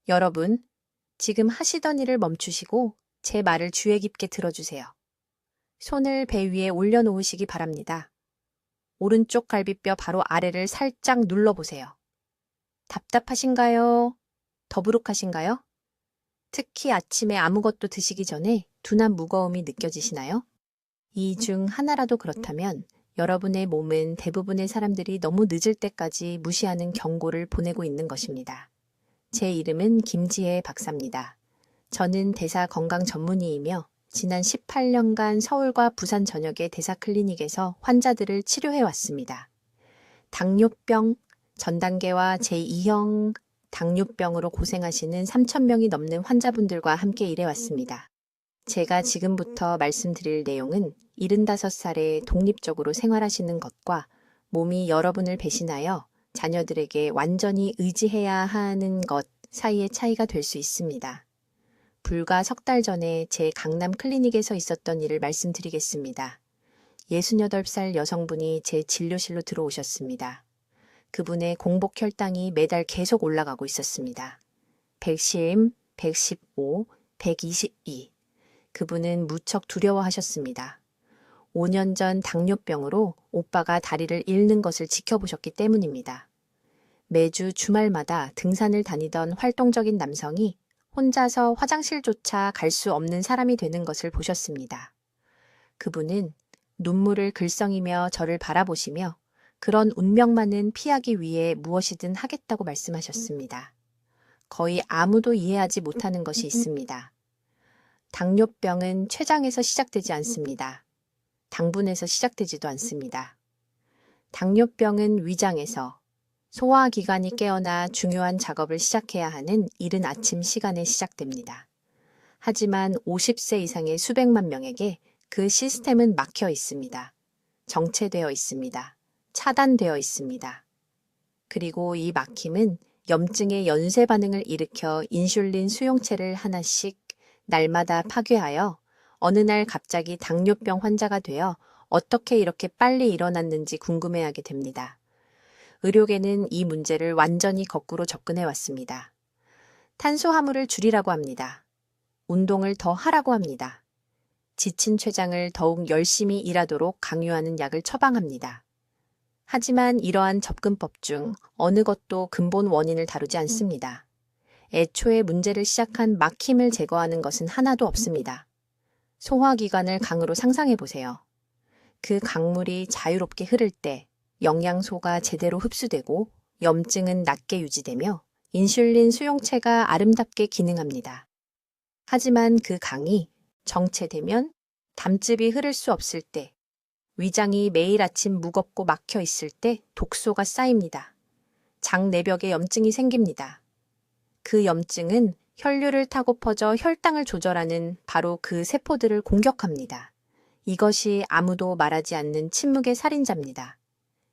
여러분, 지금 하시던 일을 멈추시고 제 말을 주의 깊게 들어주세요. 손을 배 위에 올려놓으시기 바랍니다. 오른쪽 갈비뼈 바로 아래를 살짝 눌러보세요. 답답하신가요? 더부룩하신가요? 특히 아침에 아무것도 드시기 전에 둔한 무거움이 느껴지시나요? 이 중 하나라도 그렇다면 여러분의 몸은 대부분의 사람들이 너무 늦을 때까지 무시하는 경고를 보내고 있는 것입니다. 제 이름은 김지혜 박사입니다. 저는 대사 건강 전문의이며 지난 18년간 서울과 부산 전역의 대사 클리닉에서 환자들을 치료해 왔습니다. 당뇨병, 전단계와 제2형 당뇨병으로 고생하시는 3,000명이 넘는 환자분들과 함께 일해왔습니다. 제가 지금부터 말씀드릴 내용은 75살에 독립적으로 생활하시는 것과 몸이 여러분을 배신하여 자녀들에게 완전히 의지해야 하는 것 사이의 차이가 될 수 있습니다. 불과 석 달 전에 제 강남 클리닉에서 있었던 일을 말씀드리겠습니다. 68살 여성분이 제 진료실로 들어오셨습니다. 그분의 공복 혈당이 매달 계속 올라가고 있었습니다. 110, 115, 122. 그분은 무척 두려워하셨습니다. 5년 전 당뇨병으로 오빠가 다리를 잃는 것을 지켜보셨기 때문입니다. 매주 주말마다 등산을 다니던 활동적인 남성이 혼자서 화장실조차 갈 수 없는 사람이 되는 것을 보셨습니다. 그분은 눈물을 글썽이며 저를 바라보시며 그런 운명만은 피하기 위해 무엇이든 하겠다고 말씀하셨습니다. 거의 아무도 이해하지 못하는 것이 있습니다. 당뇨병은 췌장에서 시작되지 않습니다. 당분에서 시작되지도 않습니다. 당뇨병은 위장에서 소화기관이 깨어나 중요한 작업을 시작해야 하는 이른 아침 시간에 시작됩니다. 하지만 50세 이상의 수백만 명에게 그 시스템은 막혀 있습니다. 정체되어 있습니다. 차단되어 있습니다. 그리고 이 막힘은 염증의 연쇄 반응을 일으켜 인슐린 수용체를 하나씩 날마다 파괴하여 어느 날 갑자기 당뇨병 환자가 되어 어떻게 이렇게 빨리 일어났는지 궁금해하게 됩니다. 의료계는 이 문제를 완전히 거꾸로 접근해 왔습니다. 탄수화물을 줄이라고 합니다. 운동을 더 하라고 합니다. 지친 췌장을 더욱 열심히 일하도록 강요하는 약을 처방합니다. 하지만 이러한 접근법 중 어느 것도 근본 원인을 다루지 않습니다. 애초에 문제를 시작한 막힘을 제거하는 것은 하나도 없습니다. 소화기관을 강으로 상상해 보세요. 그 강물이 자유롭게 흐를 때 영양소가 제대로 흡수되고 염증은 낮게 유지되며 인슐린 수용체가 아름답게 기능합니다. 하지만 그 강이 정체되면 담즙이 흐를 수 없을 때, 위장이 매일 아침 무겁고 막혀 있을 때 독소가 쌓입니다. 장 내벽에 염증이 생깁니다. 그 염증은 혈류를 타고 퍼져 혈당을 조절하는 바로 그 세포들을 공격합니다. 이것이 아무도 말하지 않는 침묵의 살인자입니다.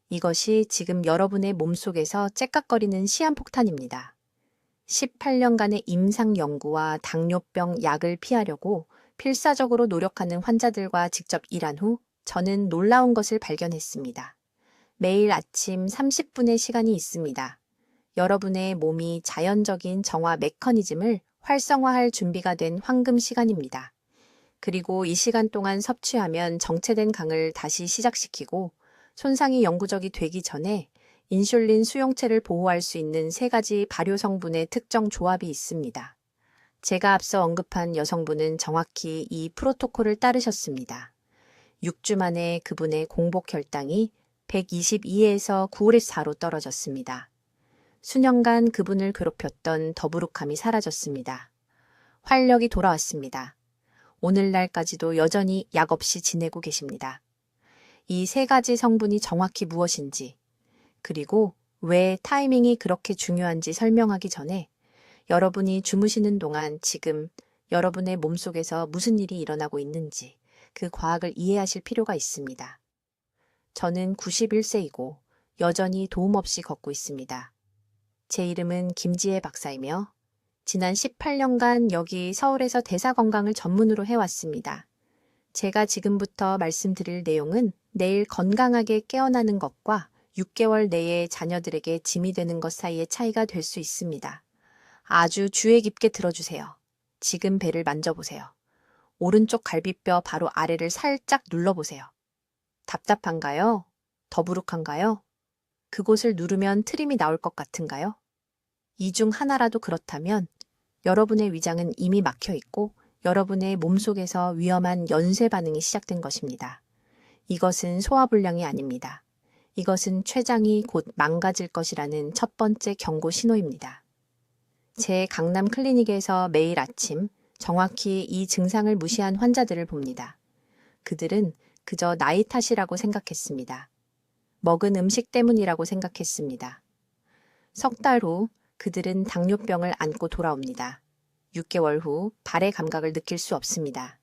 이것이 지금 여러분의 몸속에서 째깍거리는 시한폭탄입니다. 18년간의 임상 연구와 당뇨병 약을 피하려고 필사적으로 노력하는 환자들과 직접 일한 후 저는 놀라운 것을 발견했습니다. 매일 아침 30분의 시간이 있습니다. 여러분의 몸이 자연적인 정화 메커니즘을 활성화할 준비가 된 황금 시간입니다. 그리고 이 시간 동안 섭취하면 정체된 강을 다시 시작시키고 손상이 영구적이 되기 전에 인슐린 수용체를 보호할 수 있는 3가지 발효 성분의 특정 조합이 있습니다. 제가 앞서 언급한 여성분은 정확히 이 프로토콜을 따르셨습니다. 6주 만에 그분의 공복 혈당이 122에서 914로 떨어졌습니다. 수년간 그분을 괴롭혔던 더부룩함이 사라졌습니다. 활력이 돌아왔습니다. 오늘날까지도 여전히 약 없이 지내고 계십니다. 이 3가지 성분이 정확히 무엇인지, 그리고 왜 타이밍이 그렇게 중요한지 설명하기 전에 여러분이 주무시는 동안 지금 여러분의 몸속에서 무슨 일이 일어나고 있는지 그 과학을 이해하실 필요가 있습니다. 저는 91세이고 여전히 도움 없이 걷고 있습니다. 제 이름은 김지혜 박사이며 지난 18년간 여기 서울에서 대사건강을 전문으로 해왔습니다. 제가 지금부터 말씀드릴 내용은 내일 건강하게 깨어나는 것과 6개월 내에 자녀들에게 짐이 되는 것 사이의 차이가 될 수 있습니다. 아주 주의 깊게 들어주세요. 지금 배를 만져보세요. 오른쪽 갈비뼈 바로 아래를 살짝 눌러보세요. 답답한가요? 더부룩한가요? 그곳을 누르면 트림이 나올 것 같은가요? 이 중 하나라도 그렇다면 여러분의 위장은 이미 막혀 있고 여러분의 몸속에서 위험한 연쇄 반응이 시작된 것입니다. 이것은 소화불량이 아닙니다. 이것은 췌장이 곧 망가질 것이라는 첫 번째 경고 신호입니다. 제 강남 클리닉에서 매일 아침 정확히 이 증상을 무시한 환자들을 봅니다. 그들은 그저 나이 탓이라고 생각했습니다. 먹은 음식 때문이라고 생각했습니다. 석 달 후 그들은 당뇨병을 안고 돌아옵니다. 6개월 후 발의 감각을 느낄 수 없습니다.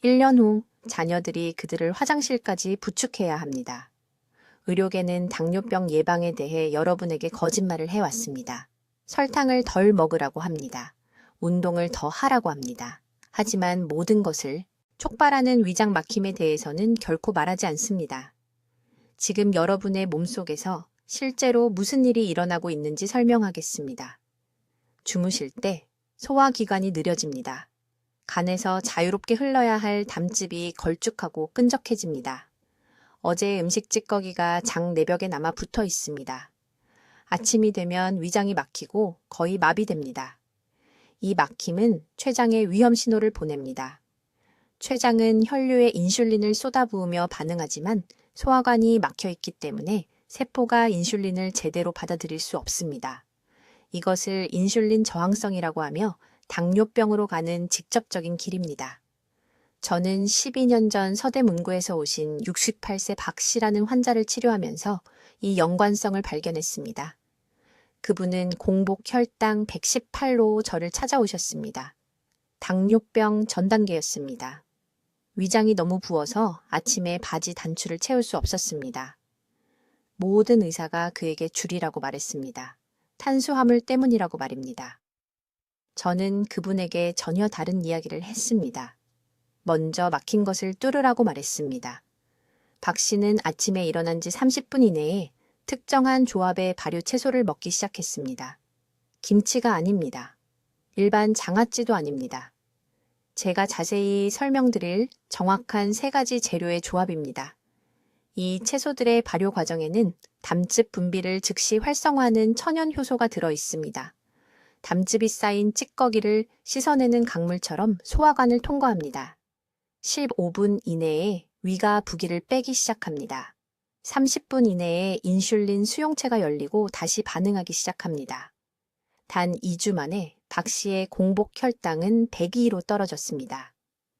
1년 후 자녀들이 그들을 화장실까지 부축해야 합니다. 의료계는 당뇨병 예방에 대해 여러분에게 거짓말을 해왔습니다. 설탕을 덜 먹으라고 합니다. 운동을 더 하라고 합니다. 하지만 모든 것을 촉발하는 위장 막힘에 대해서는 결코 말하지 않습니다. 지금 여러분의 몸속에서 실제로 무슨 일이 일어나고 있는지 설명하겠습니다. 주무실 때 소화기관이 느려집니다. 간에서 자유롭게 흘러야 할 담즙이 걸쭉하고 끈적해집니다. 어제의 음식 찌꺼기가 장 내벽에 남아 붙어 있습니다. 아침이 되면 위장이 막히고 거의 마비됩니다. 이 막힘은 췌장에 위험 신호를 보냅니다. 췌장은 혈류에 인슐린을 쏟아부으며 반응하지만 소화관이 막혀 있기 때문에 세포가 인슐린을 제대로 받아들일 수 없습니다. 이것을 인슐린 저항성이라고 하며 당뇨병으로 가는 직접적인 길입니다. 저는 12년 전 서대문구에서 오신 68세 박 씨라는 환자를 치료하면서 이 연관성을 발견했습니다. 그분은 공복 혈당 118로 저를 찾아오셨습니다. 당뇨병 전 단계였습니다. 위장이 너무 부어서 아침에 바지 단추를 채울 수 없었습니다. 모든 의사가 그에게 줄이라고 말했습니다. 탄수화물 때문이라고 말입니다. 저는 그분에게 전혀 다른 이야기를 했습니다. 먼저 막힌 것을 뚫으라고 말했습니다. 박 씨는 아침에 일어난 지 30분 이내에 특정한 조합의 발효 채소를 먹기 시작했습니다. 김치가 아닙니다. 일반 장아찌도 아닙니다. 제가 자세히 설명드릴 정확한 3가지 재료의 조합입니다. 이 채소들의 발효 과정에는 담즙 분비를 즉시 활성화하는 천연 효소가 들어 있습니다. 담즙이 쌓인 찌꺼기를 씻어내는 강물처럼 소화관을 통과합니다. 15분 이내에 위가 부기를 빼기 시작합니다. 30분 이내에 인슐린 수용체가 열리고 다시 반응하기 시작합니다. 단 2주 만에 박 씨의 공복 혈당은 102로 떨어졌습니다.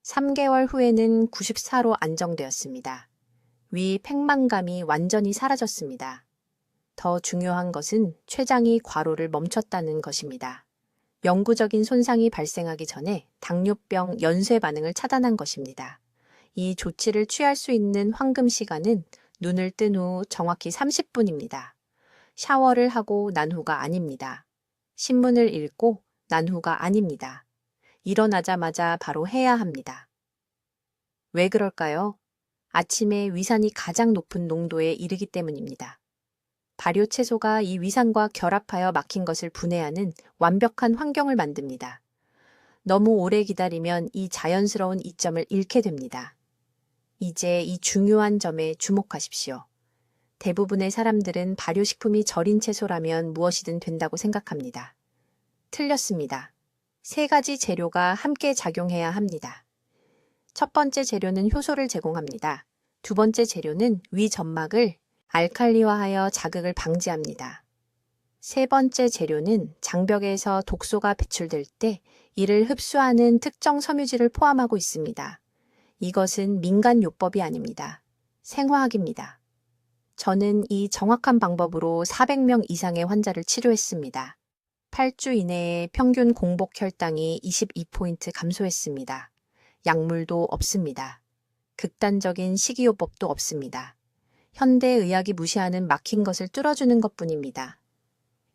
3개월 후에는 94로 안정되었습니다. 위 팽만감이 완전히 사라졌습니다. 더 중요한 것은 췌장이 과로를 멈췄다는 것입니다. 영구적인 손상이 발생하기 전에 당뇨병 연쇄 반응을 차단한 것입니다. 이 조치를 취할 수 있는 황금 시간은 눈을 뜬 후 정확히 30분입니다. 샤워를 하고 난 후가 아닙니다. 신문을 읽고 난 후가 아닙니다. 일어나자마자 바로 해야 합니다. 왜 그럴까요? 아침에 위산이 가장 높은 농도에 이르기 때문입니다. 발효 채소가 이 위산과 결합하여 막힌 것을 분해하는 완벽한 환경을 만듭니다. 너무 오래 기다리면 이 자연스러운 이점을 잃게 됩니다. 이제 이 중요한 점에 주목하십시오. 대부분의 사람들은 발효식품이 절인 채소라면 무엇이든 된다고 생각합니다. 틀렸습니다. 3가지 재료가 함께 작용해야 합니다. 첫 번째 재료는 효소를 제공합니다. 두 번째 재료는 위 점막을 알칼리화하여 자극을 방지합니다. 세 번째 재료는 장벽에서 독소가 배출될 때 이를 흡수하는 특정 섬유질을 포함하고 있습니다. 이것은 민간요법이 아닙니다. 생화학입니다. 저는 이 정확한 방법으로 400명 이상의 환자를 치료했습니다. 8주 이내에 평균 공복 혈당이 22포인트 감소했습니다. 약물도 없습니다. 극단적인 식이요법도 없습니다. 현대의학이 무시하는 막힌 것을 뚫어주는 것뿐입니다.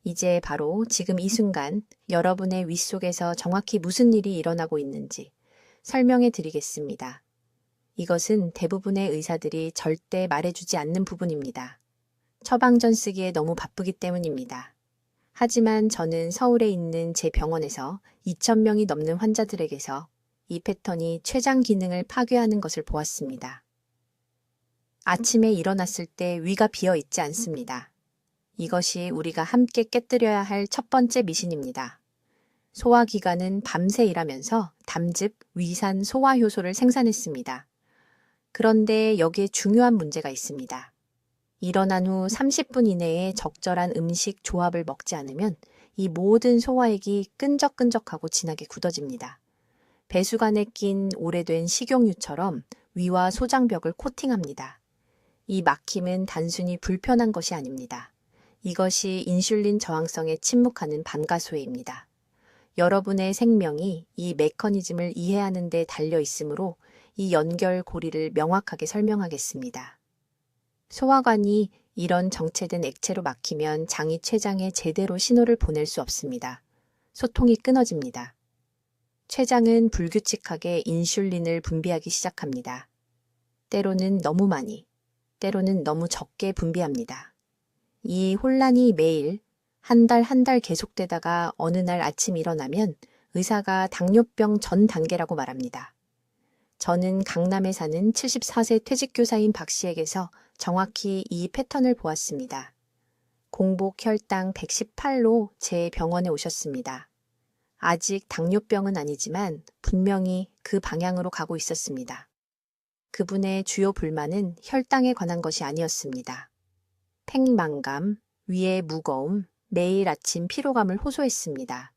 이제 바로 지금 이 순간 여러분의 위 속에서 정확히 무슨 일이 일어나고 있는지 설명해 드리겠습니다. 이것은 대부분의 의사들이 절대 말해주지 않는 부분입니다. 처방전 쓰기에 너무 바쁘기 때문입니다. 하지만 저는 서울에 있는 제 병원에서 2,000명이 넘는 환자들에게서 이 패턴이 췌장 기능을 파괴하는 것을 보았습니다. 아침에 일어났을 때 위가 비어 있지 않습니다. 이것이 우리가 함께 깨뜨려야 할 첫 번째 미신입니다. 소화기관은 밤새 일하면서 담즙, 위산, 소화효소를 생산했습니다. 그런데 여기에 중요한 문제가 있습니다. 일어난 후 30분 이내에 적절한 음식 조합을 먹지 않으면 이 모든 소화액이 끈적끈적하고 진하게 굳어집니다. 배수관에 낀 오래된 식용유처럼 위와 소장벽을 코팅합니다. 이 막힘은 단순히 불편한 것이 아닙니다. 이것이 인슐린 저항성에 침묵하는 반가소해입니다. 여러분의 생명이 이 메커니즘을 이해하는 데 달려 있으므로 이 연결고리를 명확하게 설명하겠습니다. 소화관이 이런 정체된 액체로 막히면 장이 췌장에 제대로 신호를 보낼 수 없습니다. 소통이 끊어집니다. 췌장은 불규칙하게 인슐린을 분비하기 시작합니다. 때로는 너무 많이, 때로는 너무 적게 분비합니다. 이 혼란이 매일 한 달 계속되다가 어느 날 아침 일어나면 의사가 당뇨병 전 단계라고 말합니다. 저는 강남에 사는 74세 퇴직교사인 박 씨에게서 정확히 이 패턴을 보았습니다. 공복 혈당 118로 제 병원에 오셨습니다. 아직 당뇨병은 아니지만 분명히 그 방향으로 가고 있었습니다. 그분의 주요 불만은 혈당에 관한 것이 아니었습니다. 팽만감, 위의 무거움, 매일 아침 피로감을 호소했습니다.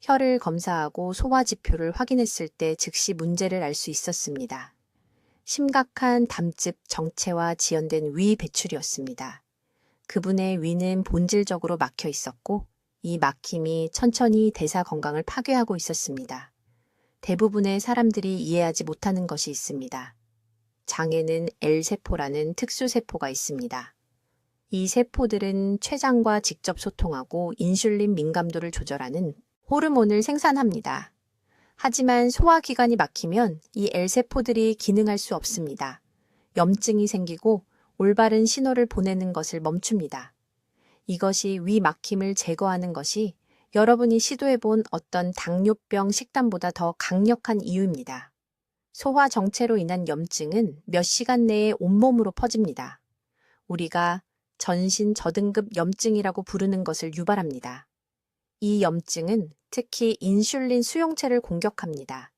혈을 검사하고 소화 지표를 확인했을 때 즉시 문제를 알 수 있었습니다. 심각한 담즙 정체와 지연된 위 배출이었습니다. 그분의 위는 본질적으로 막혀 있었고 이 막힘이 천천히 대사 건강을 파괴하고 있었습니다. 대부분의 사람들이 이해하지 못하는 것이 있습니다. 장에는 L세포라는 특수세포가 있습니다. 이 세포들은 췌장과 직접 소통하고 인슐린 민감도를 조절하는 호르몬을 생산합니다. 하지만 소화기관이 막히면 이 L세포들이 기능할 수 없습니다. 염증이 생기고 올바른 신호를 보내는 것을 멈춥니다. 이것이 위 막힘을 제거하는 것이 여러분이 시도해본 어떤 당뇨병 식단보다 더 강력한 이유입니다. 소화 정체로 인한 염증은 몇 시간 내에 온몸으로 퍼집니다. 우리가 전신 저등급 염증이라고 부르는 것을 유발합니다. 이 염증은 특히 인슐린 수용체를 공격합니다.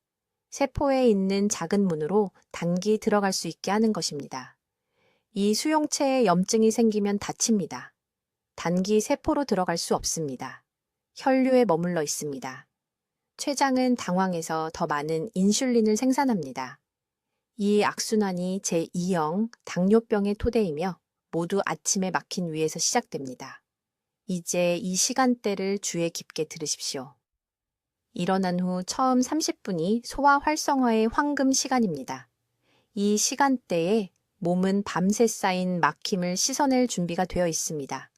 세포에 있는 작은 문으로 단기 들어갈 수 있게 하는 것입니다. 이 수용체에 염증이 생기면 다칩니다. 단기 세포로 들어갈 수 없습니다. 혈류에 머물러 있습니다. 췌장은 당황해서 더 많은 인슐린을 생산합니다. 이 악순환이 제2형 당뇨병의 토대이며 모두 아침에 막힌 위에서 시작됩니다. 이제 이 시간대를 주의 깊게 들으십시오. 일어난 후 처음 30분이 소화 활성화의 황금 시간입니다. 이 시간대에 몸은 밤새 쌓인 막힘을 씻어낼 준비가 되어 있습니다.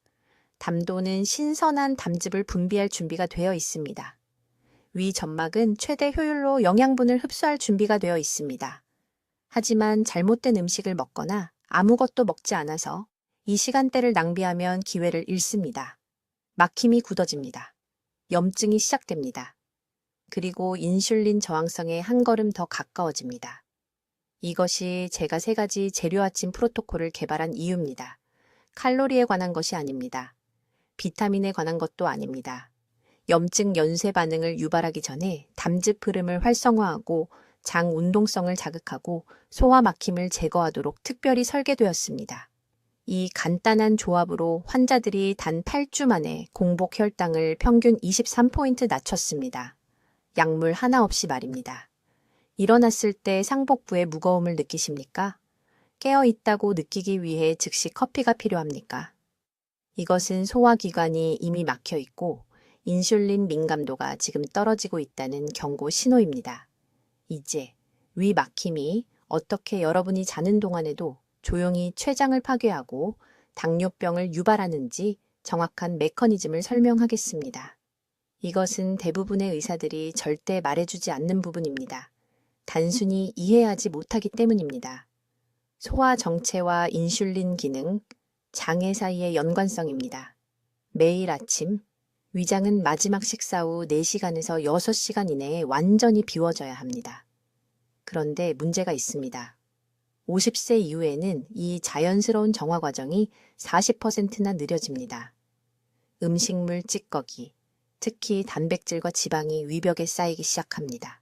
담도는 신선한 담즙을 분비할 준비가 되어 있습니다. 위 점막은 최대 효율로 영양분을 흡수할 준비가 되어 있습니다. 하지만 잘못된 음식을 먹거나 아무것도 먹지 않아서 이 시간대를 낭비하면 기회를 잃습니다. 막힘이 굳어집니다. 염증이 시작됩니다. 그리고 인슐린 저항성에 한 걸음 더 가까워집니다. 이것이 제가 3가지 재료 아침 프로토콜을 개발한 이유입니다. 칼로리에 관한 것이 아닙니다. 비타민에 관한 것도 아닙니다. 염증 연쇄 반응을 유발하기 전에 담즙 흐름을 활성화하고 장 운동성을 자극하고 소화 막힘을 제거하도록 특별히 설계되었습니다. 이 간단한 조합으로 환자들이 단 8주 만에 공복 혈당을 평균 23포인트 낮췄습니다. 약물 하나 없이 말입니다. 일어났을 때 상복부의 무거움을 느끼십니까? 깨어 있다고 느끼기 위해 즉시 커피가 필요합니까? 이것은 소화기관이 이미 막혀 있고 인슐린 민감도가 지금 떨어지고 있다는 경고 신호입니다. 이제 위 막힘이 어떻게 여러분이 자는 동안에도 조용히 췌장을 파괴하고 당뇨병을 유발하는지 정확한 메커니즘을 설명하겠습니다. 이것은 대부분의 의사들이 절대 말해주지 않는 부분입니다. 단순히 이해하지 못하기 때문입니다. 소화 정체와 인슐린 기능, 장애 사이의 연관성입니다. 매일 아침 위장은 마지막 식사 후 4시간에서 6시간 이내에 완전히 비워져야 합니다. 그런데 문제가 있습니다. 50세 이후에는 이 자연스러운 정화 과정이 40%나 느려집니다. 음식물 찌꺼기, 특히 단백질과 지방이 위벽에 쌓이기 시작합니다.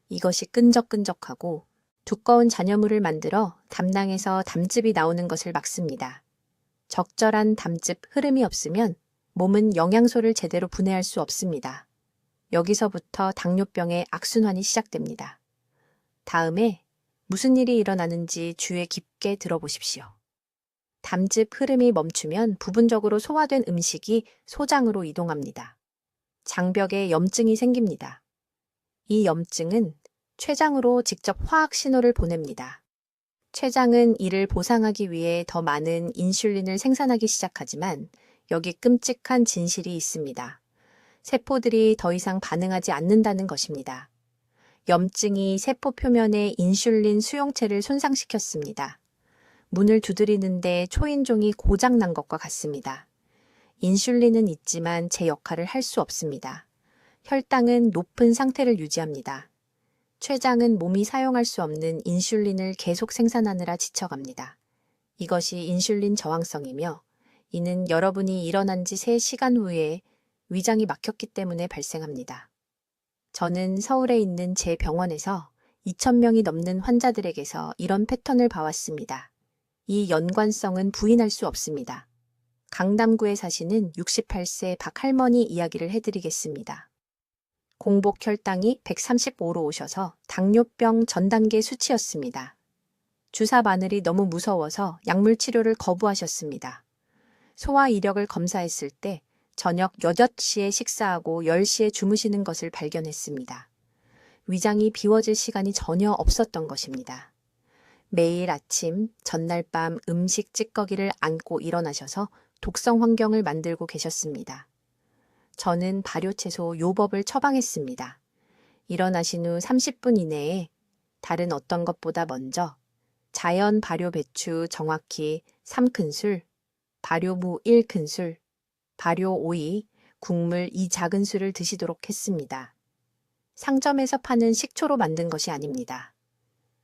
이것이 끈적끈적하고 두꺼운 잔여물을 만들어 담낭에서 담즙이 나오는 것을 막습니다. 적절한 담즙 흐름이 없으면 몸은 영양소를 제대로 분해할 수 없습니다. 여기서부터 당뇨병의 악순환이 시작됩니다. 다음에 무슨 일이 일어나는지 주의 깊게 들어보십시오. 담즙 흐름이 멈추면 부분적으로 소화된 음식이 소장으로 이동합니다. 장벽에 염증이 생깁니다. 이 염증은 췌장으로 직접 화학 신호를 보냅니다. 췌장은 이를 보상하기 위해 더 많은 인슐린을 생산하기 시작하지만 여기 끔찍한 진실이 있습니다. 세포들이 더 이상 반응하지 않는다는 것입니다. 염증이 세포 표면의 인슐린 수용체를 손상시켰습니다. 문을 두드리는데 초인종이 고장난 것과 같습니다. 인슐린은 있지만 제 역할을 할 수 없습니다. 혈당은 높은 상태를 유지합니다. 췌장은 몸이 사용할 수 없는 인슐린을 계속 생산하느라 지쳐갑니다. 이것이 인슐린 저항성이며 이는 여러분이 일어난 지 3시간 후에 위장이 막혔기 때문에 발생합니다. 저는 서울에 있는 제 병원에서 2,000명이 넘는 환자들에게서 이런 패턴을 봐왔습니다. 이 연관성은 부인할 수 없습니다. 강남구에 사시는 68세 박할머니 이야기를 해드리겠습니다. 공복 혈당이 135로 오셔서 당뇨병 전 단계 수치였습니다. 주사 바늘이 너무 무서워서 약물 치료를 거부하셨습니다. 소화 이력을 검사했을 때 저녁 8시에 식사하고 10시에 주무시는 것을 발견했습니다. 위장이 비워질 시간이 전혀 없었던 것입니다. 매일 아침, 전날 밤 음식 찌꺼기를 안고 일어나셔서 독성 환경을 만들고 계셨습니다. 저는 발효채소 요법을 처방했습니다. 일어나신 후 30분 이내에 다른 어떤 것보다 먼저 자연 발효 배추 정확히 3큰술, 발효무 1큰술, 발효 오이, 국물 2작은술을 드시도록 했습니다. 상점에서 파는 식초로 만든 것이 아닙니다.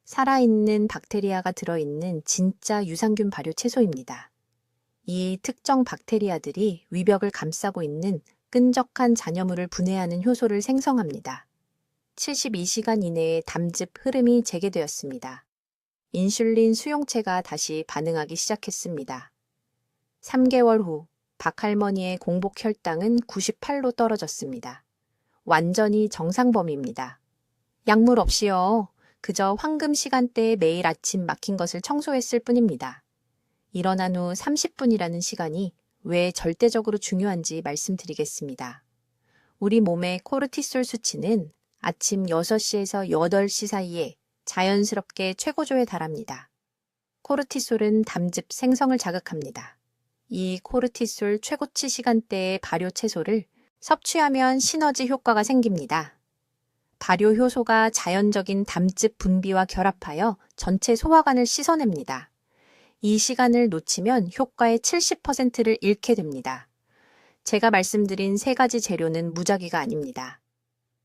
살아있는 박테리아가 들어있는 진짜 유산균 발효 채소입니다. 이 특정 박테리아들이 위벽을 감싸고 있는 끈적한 잔여물을 분해하는 효소를 생성합니다. 72시간 이내에 담즙 흐름이 재개되었습니다. 인슐린 수용체가 다시 반응하기 시작했습니다. 3개월 후 박할머니의 공복 혈당은 98로 떨어졌습니다. 완전히 정상범위입니다. 약물 없이요. 그저 황금 시간대에 매일 아침 막힌 것을 청소했을 뿐입니다. 일어난 후 30분이라는 시간이 왜 절대적으로 중요한지 말씀드리겠습니다. 우리 몸의 코르티솔 수치는 아침 6시에서 8시 사이에 자연스럽게 최고조에 달합니다. 코르티솔은 담즙 생성을 자극합니다. 이 코르티솔 최고치 시간대의 발효 채소를 섭취하면 시너지 효과가 생깁니다. 발효 효소가 자연적인 담즙 분비와 결합하여 전체 소화관을 씻어냅니다. 이 시간을 놓치면 효과의 70%를 잃게 됩니다. 제가 말씀드린 3가지 재료는 무작위가 아닙니다.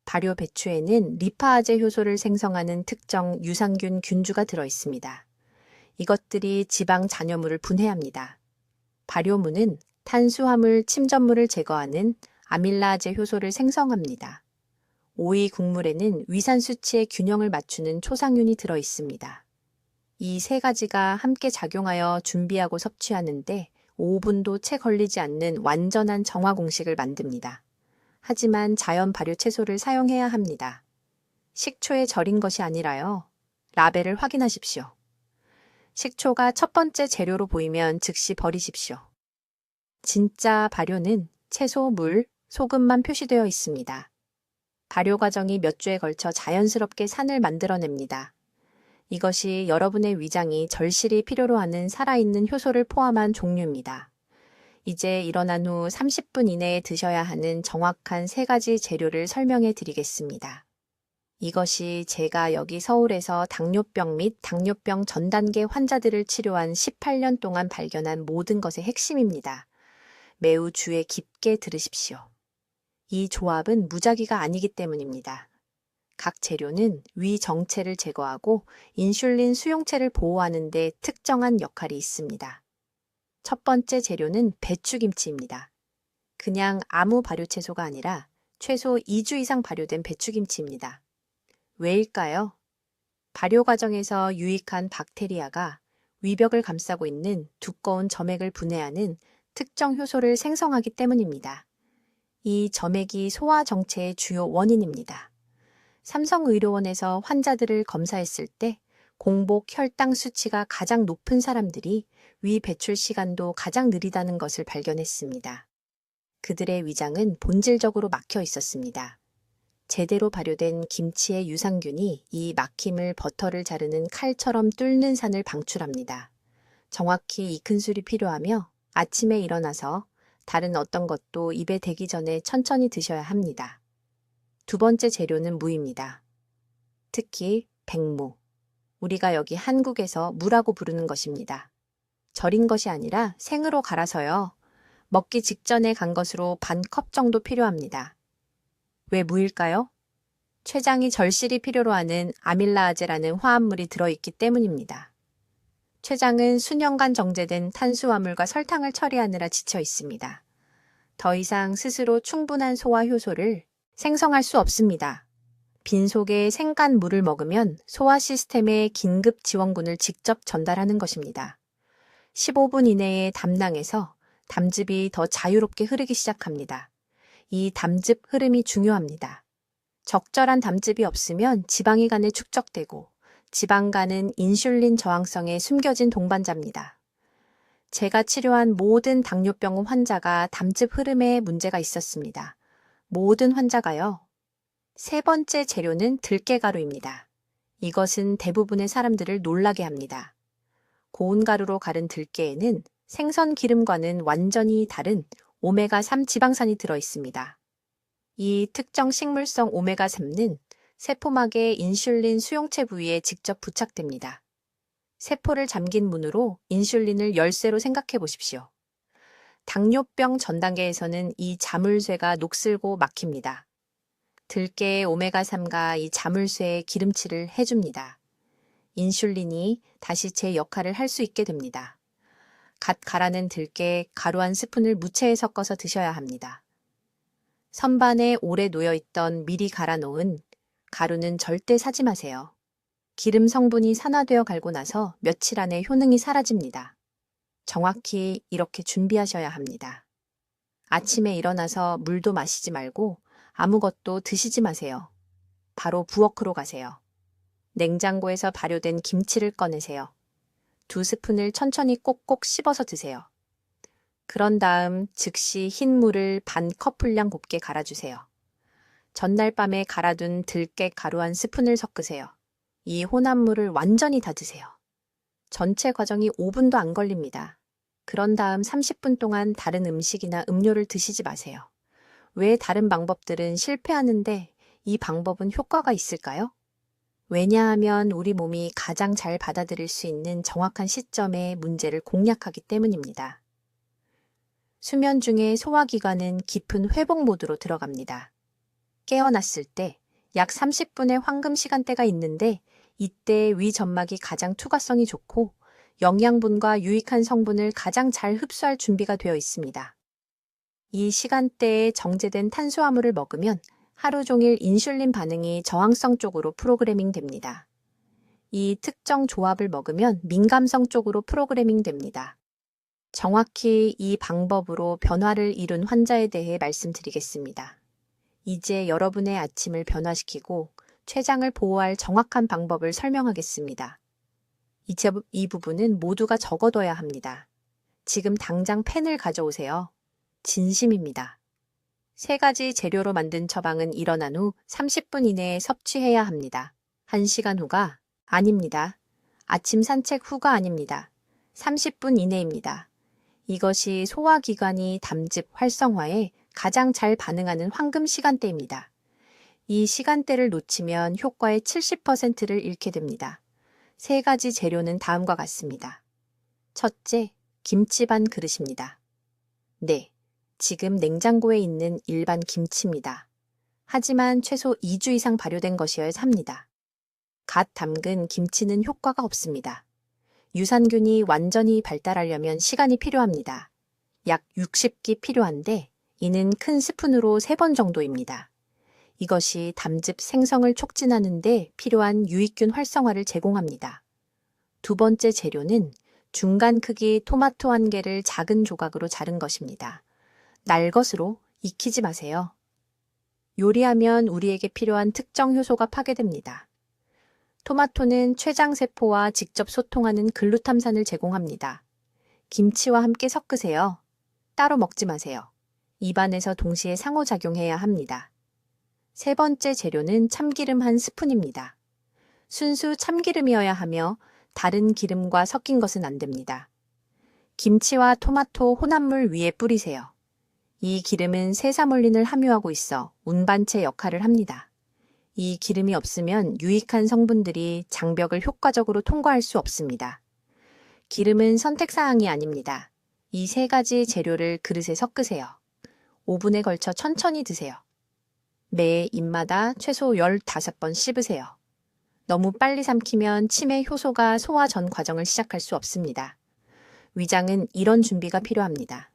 발효 배추에는 리파아제 효소를 생성하는 특정 유산균 균주가 들어있습니다. 이것들이 지방 잔여물을 분해합니다. 발효무는 탄수화물 침전물을 제거하는 아밀라아제 효소를 생성합니다. 오이 국물에는 위산 수치의 균형을 맞추는 초상균이 들어있습니다. 이 3가지가 함께 작용하여 준비하고 섭취하는데 5분도 채 걸리지 않는 완전한 정화 공식을 만듭니다. 하지만 자연 발효 채소를 사용해야 합니다. 식초에 절인 것이 아니라요. 라벨을 확인하십시오. 식초가 첫 번째 재료로 보이면 즉시 버리십시오. 진짜 발효는 채소, 물, 소금만 표시되어 있습니다. 발효 과정이 몇 주에 걸쳐 자연스럽게 산을 만들어냅니다. 이것이 여러분의 위장이 절실히 필요로 하는 살아있는 효소를 포함한 종류입니다. 이제 일어난 후 30분 이내에 드셔야 하는 정확한 3가지 재료를 설명해 드리겠습니다. 이것이 제가 여기 서울에서 당뇨병 및 당뇨병 전 단계 환자들을 치료한 18년 동안 발견한 모든 것의 핵심입니다. 매우 주의 깊게 들으십시오. 이 조합은 무작위가 아니기 때문입니다. 각 재료는 위 정체를 제거하고 인슐린 수용체를 보호하는 데 특정한 역할이 있습니다. 첫 번째 재료는 배추김치입니다. 그냥 아무 발효채소가 아니라 최소 2주 이상 발효된 배추김치입니다. 왜일까요? 발효 과정에서 유익한 박테리아가 위벽을 감싸고 있는 두꺼운 점액을 분해하는 특정 효소를 생성하기 때문입니다. 이 점액이 소화 정체의 주요 원인입니다. 삼성의료원에서 환자들을 검사했을 때 공복 혈당 수치가 가장 높은 사람들이 위 배출 시간도 가장 느리다는 것을 발견했습니다. 그들의 위장은 본질적으로 막혀 있었습니다. 제대로 발효된 김치의 유산균이 이 막힘을 버터를 자르는 칼처럼 뚫는 산을 방출합니다. 정확히 이 큰술이 필요하며 아침에 일어나서 다른 어떤 것도 입에 대기 전에 천천히 드셔야 합니다. 두 번째 재료는 무입니다. 특히 백무. 우리가 여기 한국에서 무라고 부르는 것입니다. 절인 것이 아니라 생으로 갈아서요. 먹기 직전에 간 것으로 반 컵 정도 필요합니다. 왜 무일까요? 췌장이 절실히 필요로 하는 아밀라아제라는 화합물이 들어있기 때문입니다. 췌장은 수년간 정제된 탄수화물과 설탕을 처리하느라 지쳐 있습니다. 더 이상 스스로 충분한 소화 효소를 생성할 수 없습니다. 빈속에 생간 물을 먹으면 소화 시스템에 긴급 지원군을 직접 전달하는 것입니다. 15분 이내에 담낭에서 담즙이 더 자유롭게 흐르기 시작합니다. 이 담즙 흐름이 중요합니다. 적절한 담즙이 없으면 지방이 간에 축적되고 지방간은 인슐린 저항성에 숨겨진 동반자입니다. 제가 치료한 모든 당뇨병 환자가 담즙 흐름에 문제가 있었습니다. 모든 환자가요. 세 번째 재료는 들깨가루입니다. 이것은 대부분의 사람들을 놀라게 합니다. 고운 가루로 갈은 들깨에는 생선 기름과는 완전히 다른 오메가3 지방산이 들어 있습니다. 이 특정 식물성 오메가3는 세포막의 인슐린 수용체 부위에 직접 부착됩니다. 세포를 잠긴 문으로 인슐린을 열쇠로 생각해 보십시오. 당뇨병 전 단계에서는 이 자물쇠가 녹슬고 막힙니다. 들깨의 오메가3가 이 자물쇠의 기름칠을 해줍니다. 인슐린이 다시 제 역할을 할 수 있게 됩니다. 갓 갈아낸 들깨에 가루 한 스푼을 무채에 섞어서 드셔야 합니다. 선반에 오래 놓여있던 미리 갈아 놓은 가루는 절대 사지 마세요. 기름 성분이 산화되어 갈고 나서 며칠 안에 효능이 사라집니다. 정확히 이렇게 준비하셔야 합니다. 아침에 일어나서 물도 마시지 말고 아무것도 드시지 마세요. 바로 부엌으로 가세요. 냉장고에서 발효된 김치를 꺼내세요. 2스푼을 천천히 꼭꼭 씹어서 드세요. 그런 다음 즉시 흰 물을 반 컵분량 곱게 갈아주세요. 전날 밤에 갈아둔 들깨 가루 한 스푼을 섞으세요. 이 혼합물을 완전히 다 드세요. 전체 과정이 5분도 안 걸립니다. 그런 다음 30분 동안 다른 음식이나 음료를 드시지 마세요. 왜 다른 방법들은 실패하는데 이 방법은 효과가 있을까요? 왜냐하면 우리 몸이 가장 잘 받아들일 수 있는 정확한 시점에 문제를 공략하기 때문입니다. 수면 중에 소화기관은 깊은 회복 모드로 들어갑니다. 깨어났을 때 약 30분의 황금 시간대가 있는데 이때 위 점막이 가장 투과성이 좋고 영양분과 유익한 성분을 가장 잘 흡수할 준비가 되어 있습니다. 이 시간대에 정제된 탄수화물을 먹으면 하루 종일 인슐린 반응이 저항성 쪽으로 프로그래밍 됩니다. 이 특정 조합을 먹으면 민감성 쪽으로 프로그래밍 됩니다. 정확히 이 방법으로 변화를 이룬 환자에 대해 말씀드리겠습니다. 이제 여러분의 아침을 변화시키고 췌장을 보호할 정확한 방법을 설명하겠습니다. 이 부분은 모두가 적어둬야 합니다. 지금 당장 펜을 가져오세요. 진심입니다. 3가지 재료로 만든 처방은 일어난 후 30분 이내에 섭취해야 합니다. 1시간 후가 아닙니다. 아침 산책 후가 아닙니다. 30분 이내입니다. 이것이 소화기관이 담즙 활성화에 가장 잘 반응하는 황금 시간대입니다. 이 시간대를 놓치면 효과의 70%를 잃게 됩니다. 3가지 재료는 다음과 같습니다. 첫째, 김치 반 그릇입니다. 네, 지금 냉장고에 있는 일반 김치입니다. 하지만 최소 2주 이상 발효된 것이어야 합니다. 갓 담근 김치는 효과가 없습니다. 유산균이 완전히 발달하려면 시간이 필요합니다. 약 60기 필요한데 이는 큰 스푼으로 3번 정도입니다. 이것이 담즙 생성을 촉진하는 데 필요한 유익균 활성화를 제공합니다. 두 번째 재료는 중간 크기 토마토 1개를 작은 조각으로 자른 것입니다. 날 것으로 익히지 마세요. 요리하면 우리에게 필요한 특정 효소가 파괴됩니다. 토마토는 췌장세포와 직접 소통하는 글루탐산을 제공합니다. 김치와 함께 섞으세요. 따로 먹지 마세요. 입안에서 동시에 상호작용해야 합니다. 세 번째 재료는 참기름 1스푼입니다. 순수 참기름이어야 하며 다른 기름과 섞인 것은 안 됩니다. 김치와 토마토 혼합물 위에 뿌리세요. 이 기름은 세사몰린을 함유하고 있어 운반체 역할을 합니다. 이 기름이 없으면 유익한 성분들이 장벽을 효과적으로 통과할 수 없습니다. 기름은 선택사항이 아닙니다. 이 3가지 재료를 그릇에 섞으세요. 오븐에 걸쳐 천천히 드세요. 매 입마다 최소 15번 씹으세요. 너무 빨리 삼키면 치매 효소가 소화 전 과정을 시작할 수 없습니다. 위장은 이런 준비가 필요합니다.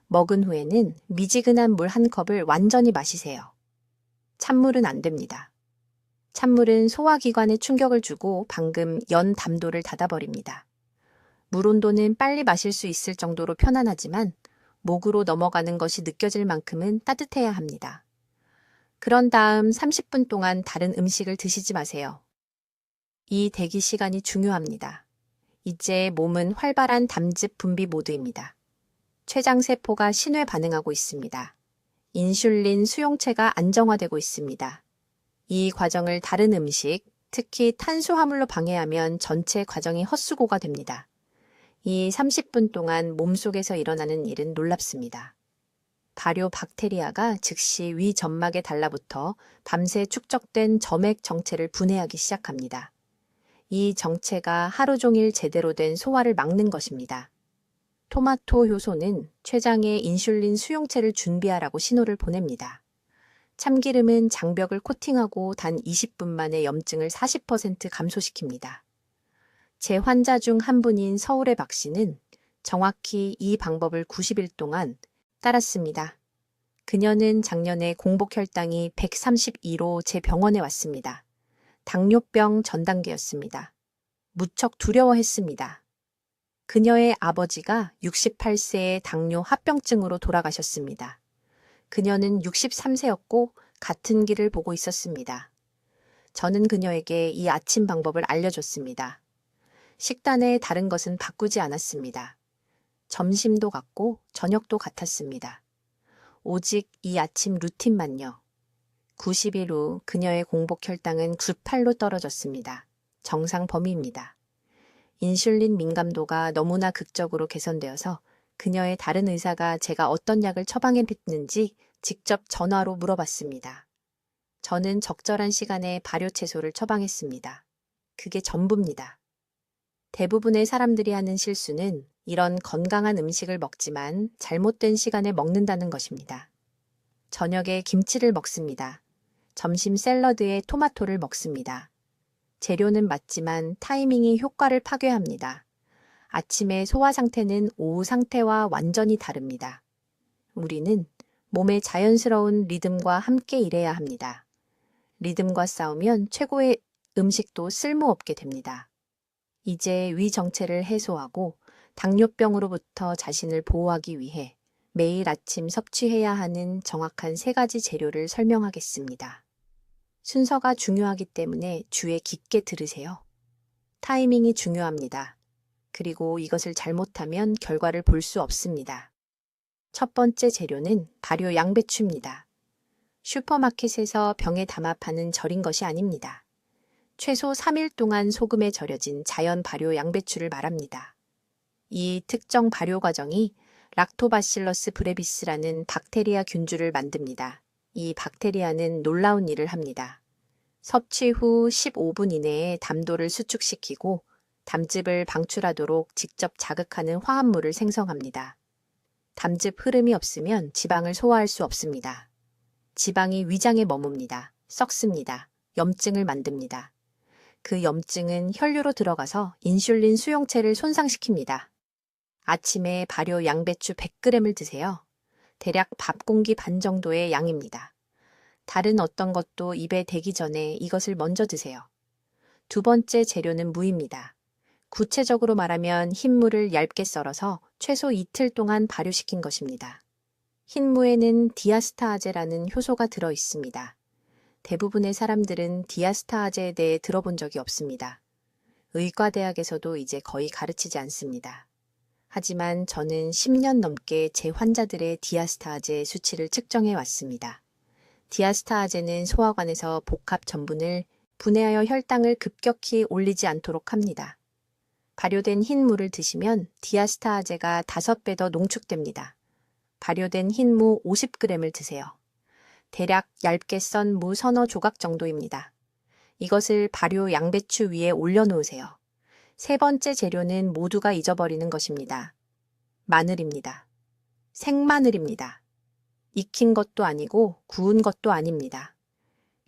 먹은 후에는 미지근한 물 1컵을 완전히 마시세요. 찬물은 안 됩니다. 찬물은 소화기관에 충격을 주고 방금 연 담도를 닫아버립니다. 물 온도는 빨리 마실 수 있을 정도로 편안하지만 목으로 넘어가는 것이 느껴질 만큼은 따뜻해야 합니다. 그런 다음 30분 동안 다른 음식을 드시지 마세요. 이 대기 시간이 중요합니다. 이제 몸은 활발한 담즙 분비 모드입니다. 췌장세포가 신회 반응하고 있습니다. 인슐린 수용체가 안정화되고 있습니다. 이 과정을 다른 음식, 특히 탄수화물로 방해하면 전체 과정이 헛수고가 됩니다. 이 30분 동안 몸속에서 일어나는 일은 놀랍습니다. 발효 박테리아가 즉시 위 점막에 달라붙어 밤새 축적된 점액 정체를 분해하기 시작합니다. 이 정체가 하루 종일 제대로 된 소화를 막는 것입니다. 토마토 효소는 췌장에 인슐린 수용체를 준비하라고 신호를 보냅니다. 참기름은 장벽을 코팅하고 단 20분 만에 염증을 40% 감소시킵니다. 제 환자 중 한 분인 서울의 박 씨는 정확히 이 방법을 90일 동안 따랐습니다. 그녀는 작년에 공복 혈당이 132로 제 병원에 왔습니다. 당뇨병 전 단계였습니다. 무척 두려워했습니다. 그녀의 아버지가 68세의 당뇨 합병증으로 돌아가셨습니다. 그녀는 63세였고 같은 길을 보고 있었습니다. 저는 그녀에게 이 아침 방법을 알려줬습니다. 식단에 다른 것은 바꾸지 않았습니다. 점심도 같고 저녁도 같았습니다. 오직 이 아침 루틴만요. 90일 후 그녀의 공복 혈당은 98로 떨어졌습니다. 정상 범위입니다. 인슐린 민감도가 너무나 극적으로 개선되어서 그녀의 다른 의사가 제가 어떤 약을 처방했는지 직접 전화로 물어봤습니다. 저는 적절한 시간에 발효채소를 처방했습니다. 그게 전부입니다. 대부분의 사람들이 하는 실수는 이런 건강한 음식을 먹지만 잘못된 시간에 먹는다는 것입니다. 저녁에 김치를 먹습니다. 점심 샐러드에 토마토를 먹습니다. 재료는 맞지만 타이밍이 효과를 파괴합니다. 아침의 소화 상태는 오후 상태와 완전히 다릅니다. 우리는 몸의 자연스러운 리듬과 함께 일해야 합니다. 리듬과 싸우면 최고의 음식도 쓸모없게 됩니다. 이제 위 정체를 해소하고 당뇨병으로부터 자신을 보호하기 위해 매일 아침 섭취해야 하는 정확한 3가지 재료를 설명하겠습니다. 순서가 중요하기 때문에 주의 깊게 들으세요. 타이밍이 중요합니다. 그리고 이것을 잘못하면 결과를 볼 수 없습니다. 첫 번째 재료는 발효 양배추입니다. 슈퍼마켓에서 병에 담아 파는 절인 것이 아닙니다. 최소 3일 동안 소금에 절여진 자연 발효 양배추를 말합니다. 이 특정 발효 과정이 락토바실러스 브레비스라는 박테리아 균주를 만듭니다. 이 박테리아는 놀라운 일을 합니다. 섭취 후 15분 이내에 담도를 수축시키고 담즙을 방출하도록 직접 자극하는 화합물을 생성합니다. 담즙 흐름이 없으면 지방을 소화할 수 없습니다. 지방이 위장에 머뭅니다. 썩습니다. 염증을 만듭니다. 그 염증은 혈류로 들어가서 인슐린 수용체를 손상시킵니다. 아침에 발효 양배추 100g을 드세요. 대략 밥 공기 반 정도의 양입니다. 다른 어떤 것도 입에 대기 전에 이것을 먼저 드세요. 두 번째 재료는 무입니다. 구체적으로 말하면 흰무를 얇게 썰어서 최소 이틀 동안 발효시킨 것입니다. 흰무에는 디아스타아제라는 효소가 들어 있습니다. 대부분의 사람들은 디아스타아제에 대해 들어본 적이 없습니다. 의과대학에서도 이제 거의 가르치지 않습니다. 하지만 저는 10년 넘게 제 환자들의 디아스타아제 수치를 측정해 왔습니다. 디아스타아제는 소화관에서 복합 전분을 분해하여 혈당을 급격히 올리지 않도록 합니다. 발효된 흰무를 드시면 디아스타아제가 5배 더 농축됩니다. 발효된 흰무 50g을 드세요. 대략 얇게 썬 무 서너 조각 정도입니다. 이것을 발효 양배추 위에 올려놓으세요. 세 번째 재료는 모두가 잊어버리는 것입니다. 마늘입니다. 생마늘입니다. 익힌 것도 아니고 구운 것도 아닙니다.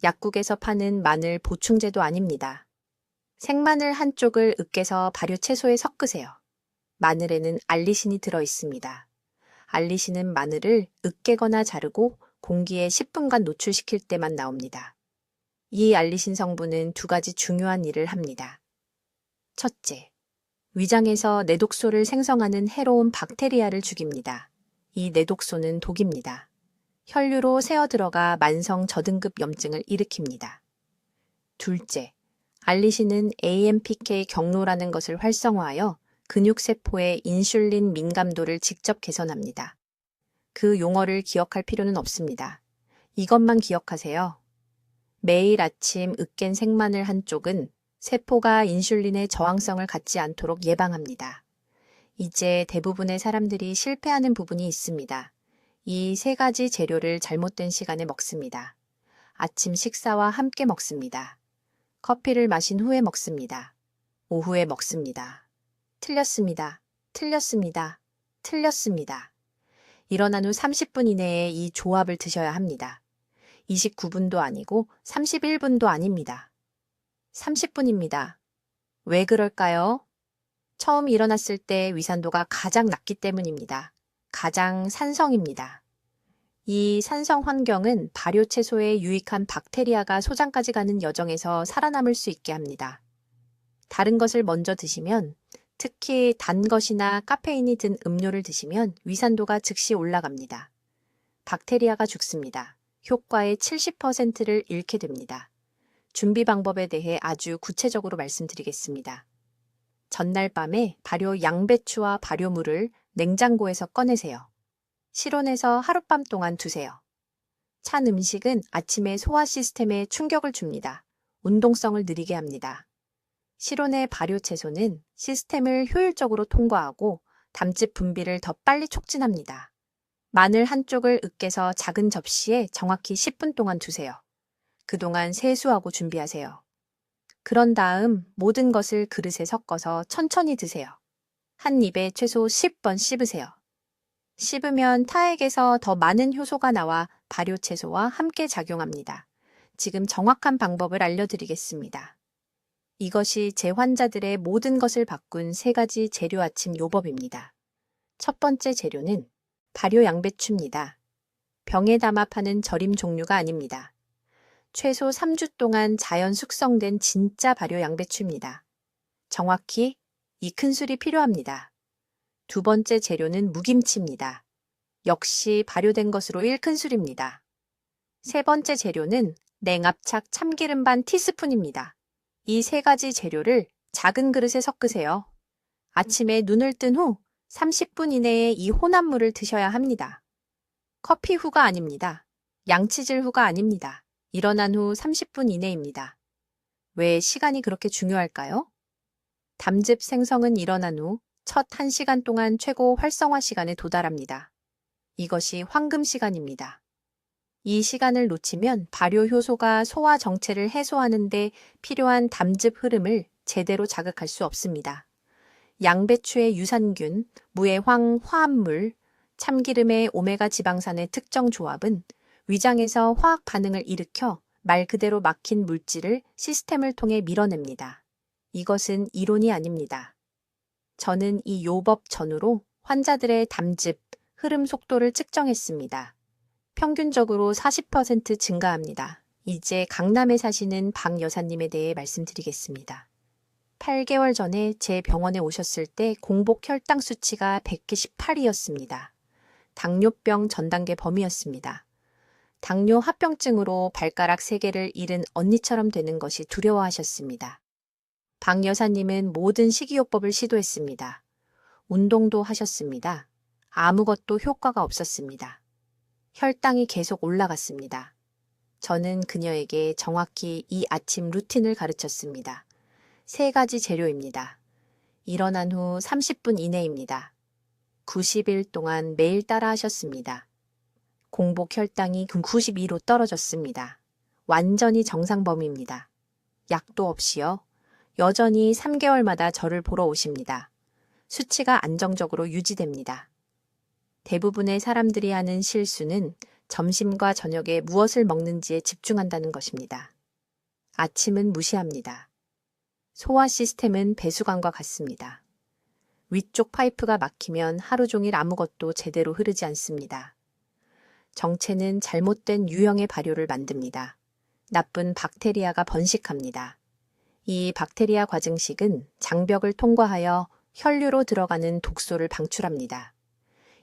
약국에서 파는 마늘 보충제도 아닙니다. 생마늘 한쪽을 으깨서 발효 채소에 섞으세요. 마늘에는 알리신이 들어 있습니다. 알리신은 마늘을 으깨거나 자르고 공기에 10분간 노출시킬 때만 나옵니다. 이 알리신 성분은 두 가지 중요한 일을 합니다. 첫째, 위장에서 내독소를 생성하는 해로운 박테리아를 죽입니다. 이 내독소는 독입니다. 혈류로 새어 들어가 만성 저등급 염증을 일으킵니다. 둘째, 알리신은 AMPK 경로라는 것을 활성화하여 근육세포의 인슐린 민감도를 직접 개선합니다. 그 용어를 기억할 필요는 없습니다. 이것만 기억하세요. 매일 아침 으깬 생마늘 한쪽은 세포가 인슐린의 저항성을 갖지 않도록 예방합니다. 이제 대부분의 사람들이 실패하는 부분이 있습니다. 이 세 가지 재료를 잘못된 시간에 먹습니다. 아침 식사와 함께 먹습니다. 커피를 마신 후에 먹습니다. 오후에 먹습니다. 틀렸습니다. 틀렸습니다. 틀렸습니다. 일어난 후 30분 이내에 이 조합을 드셔야 합니다. 29분도 아니고 31분도 아닙니다. 30분입니다. 왜 그럴까요? 처음 일어났을 때 위산도가 가장 낮기 때문입니다. 가장 산성입니다. 이 산성 환경은 발효 채소에 유익한 박테리아가 소장까지 가는 여정에서 살아남을 수 있게 합니다. 다른 것을 먼저 드시면, 특히 단 것이나 카페인이 든 음료를 드시면 위산도가 즉시 올라갑니다. 박테리아가 죽습니다. 효과의 70%를 잃게 됩니다. 준비 방법에 대해 아주 구체적으로 말씀드리겠습니다. 전날 밤에 발효 양배추와 발효물을 냉장고에서 꺼내세요. 실온에서 하룻밤 동안 두세요. 찬 음식은 아침에 소화 시스템에 충격을 줍니다. 운동성을 느리게 합니다. 실온의 발효 채소는 시스템을 효율적으로 통과하고 담즙 분비를 더 빨리 촉진합니다. 마늘 한쪽을 으깨서 작은 접시에 정확히 10분 동안 두세요. 그동안 세수하고 준비하세요. 그런 다음 모든 것을 그릇에 섞어서 천천히 드세요. 한 입에 최소 10번 씹으세요. 씹으면 타액에서 더 많은 효소가 나와 발효 채소와 함께 작용합니다. 지금 정확한 방법을 알려드리겠습니다. 이것이 제 환자들의 모든 것을 바꾼 세 가지 재료 아침 요법입니다. 첫 번째 재료는 발효 양배추입니다. 병에 담아 파는 절임 종류가 아닙니다. 최소 3주 동안 자연 숙성된 진짜 발효 양배추입니다. 정확히 이 큰술이 필요합니다. 두 번째 재료는 무김치입니다. 역시 발효된 것으로 1큰술입니다. 세 번째 재료는 냉압착 참기름 반 티스푼입니다. 이 세 가지 재료를 작은 그릇에 섞으세요. 아침에 눈을 뜬 후 30분 이내에 이 혼합물을 드셔야 합니다. 커피 후가 아닙니다. 양치질 후가 아닙니다. 일어난 후 30분 이내입니다. 왜 시간이 그렇게 중요할까요? 담즙 생성은 일어난 후 첫 1시간 동안 최고 활성화 시간에 도달합니다. 이것이 황금 시간입니다. 이 시간을 놓치면 발효 효소가 소화 정체를 해소하는 데 필요한 담즙 흐름을 제대로 자극할 수 없습니다. 양배추의 유산균, 무의 화합물, 참기름의 오메가 지방산의 특정 조합은 위장에서 화학 반응을 일으켜 말 그대로 막힌 물질을 시스템을 통해 밀어냅니다. 이것은 이론이 아닙니다. 저는 이 요법 전후로 환자들의 담즙, 흐름 속도를 측정했습니다. 평균적으로 40% 증가합니다. 이제 강남에 사시는 박 여사님에 대해 말씀드리겠습니다. 8개월 전에 제 병원에 오셨을 때 공복 혈당 수치가 118이었습니다. 당뇨병 전 단계 범위였습니다. 당뇨 합병증으로 발가락 3개를 잃은 언니처럼 되는 것이 두려워하셨습니다. 박 여사님은 모든 식이요법을 시도했습니다. 운동도 하셨습니다. 아무것도 효과가 없었습니다. 혈당이 계속 올라갔습니다. 저는 그녀에게 정확히 이 아침 루틴을 가르쳤습니다. 3가지 재료입니다. 일어난 후 30분 이내입니다. 90일 동안 매일 따라 하셨습니다. 공복 혈당이 92로 떨어졌습니다. 완전히 정상 범위입니다. 약도 없이요. 여전히 3개월마다 저를 보러 오십니다. 수치가 안정적으로 유지됩니다. 대부분의 사람들이 하는 실수는 점심과 저녁에 무엇을 먹는지에 집중한다는 것입니다. 아침은 무시합니다. 소화 시스템은 배수관과 같습니다. 위쪽 파이프가 막히면 하루 종일 아무것도 제대로 흐르지 않습니다. 정체는 잘못된 유형의 발효를 만듭니다. 나쁜 박테리아가 번식합니다. 이 박테리아 과증식은 장벽을 통과하여 혈류로 들어가는 독소를 방출합니다.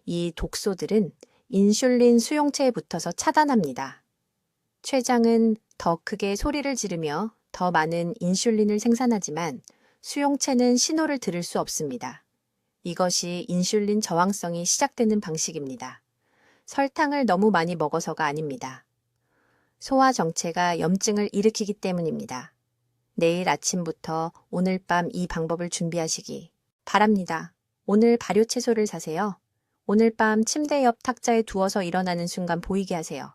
이 독소들은 인슐린 수용체에 붙어서 차단합니다. 췌장은 더 크게 소리를 지르며 더 많은 인슐린을 생산하지만 수용체는 신호를 들을 수 없습니다. 이것이 인슐린 저항성이 시작되는 방식입니다. 설탕을 너무 많이 먹어서가 아닙니다. 소화 정체가 염증을 일으키기 때문입니다. 내일 아침부터 오늘 밤 이 방법을 준비하시기 바랍니다. 오늘 발효채소를 사세요. 오늘 밤 침대 옆 탁자에 두어서 일어나는 순간 보이게 하세요.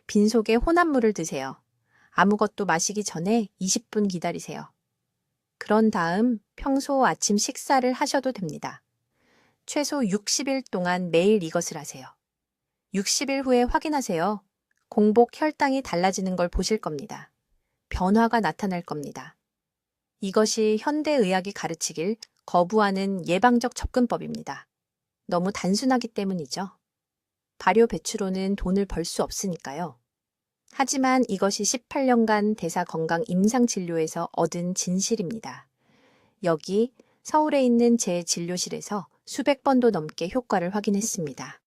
빈속에 혼합물을 드세요. 아무것도 마시기 전에 20분 기다리세요. 그런 다음 평소 아침 식사를 하셔도 됩니다. 최소 60일 동안 매일 이것을 하세요. 60일 후에 확인하세요. 공복 혈당이 달라지는 걸 보실 겁니다. 변화가 나타날 겁니다. 이것이 현대의학이 가르치길 거부하는 예방적 접근법입니다. 너무 단순하기 때문이죠. 발효 배추로는 돈을 벌 수 없으니까요. 하지만 이것이 18년간 대사건강 임상진료에서 얻은 진실입니다. 여기 서울에 있는 제 진료실에서 수백 번도 넘게 효과를 확인했습니다.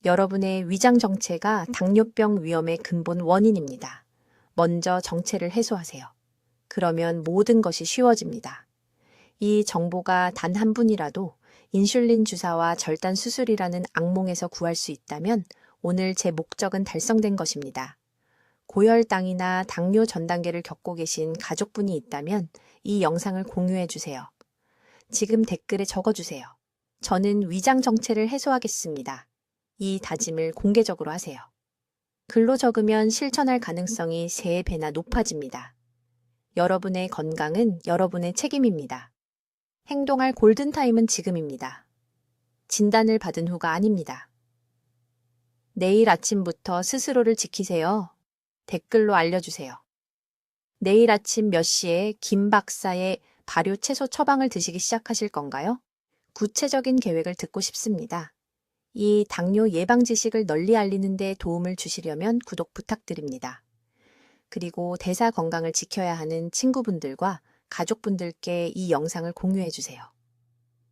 여러분의 위장 정체가 당뇨병 위험의 근본 원인입니다. 먼저 정체를 해소하세요. 그러면 모든 것이 쉬워집니다. 이 정보가 단 한 분이라도 인슐린 주사와 절단 수술이라는 악몽에서 구할 수 있다면 오늘 제 목적은 달성된 것입니다. 고혈당이나 당뇨 전 단계를 겪고 계신 가족분이 있다면 이 영상을 공유해 주세요. 지금 댓글에 적어주세요. 저는 위장 정체를 해소하겠습니다. 이 다짐을 공개적으로 하세요. 글로 적으면 실천할 가능성이 3배나 높아집니다. 여러분의 건강은 여러분의 책임입니다. 행동할 골든타임은 지금입니다. 진단을 받은 후가 아닙니다. 내일 아침부터 스스로를 지키세요. 댓글로 알려주세요. 내일 아침 몇 시에 김 박사의 발효 채소 처방을 드시기 시작하실 건가요? 구체적인 계획을 듣고 싶습니다. 이 당뇨 예방 지식을 널리 알리는 데 도움을 주시려면 구독 부탁드립니다. 그리고 대사 건강을 지켜야 하는 친구분들과 가족분들께 이 영상을 공유해 주세요.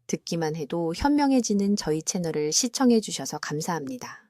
듣기만 해도 현명해지는 저희 채널을 시청해 주셔서 감사합니다.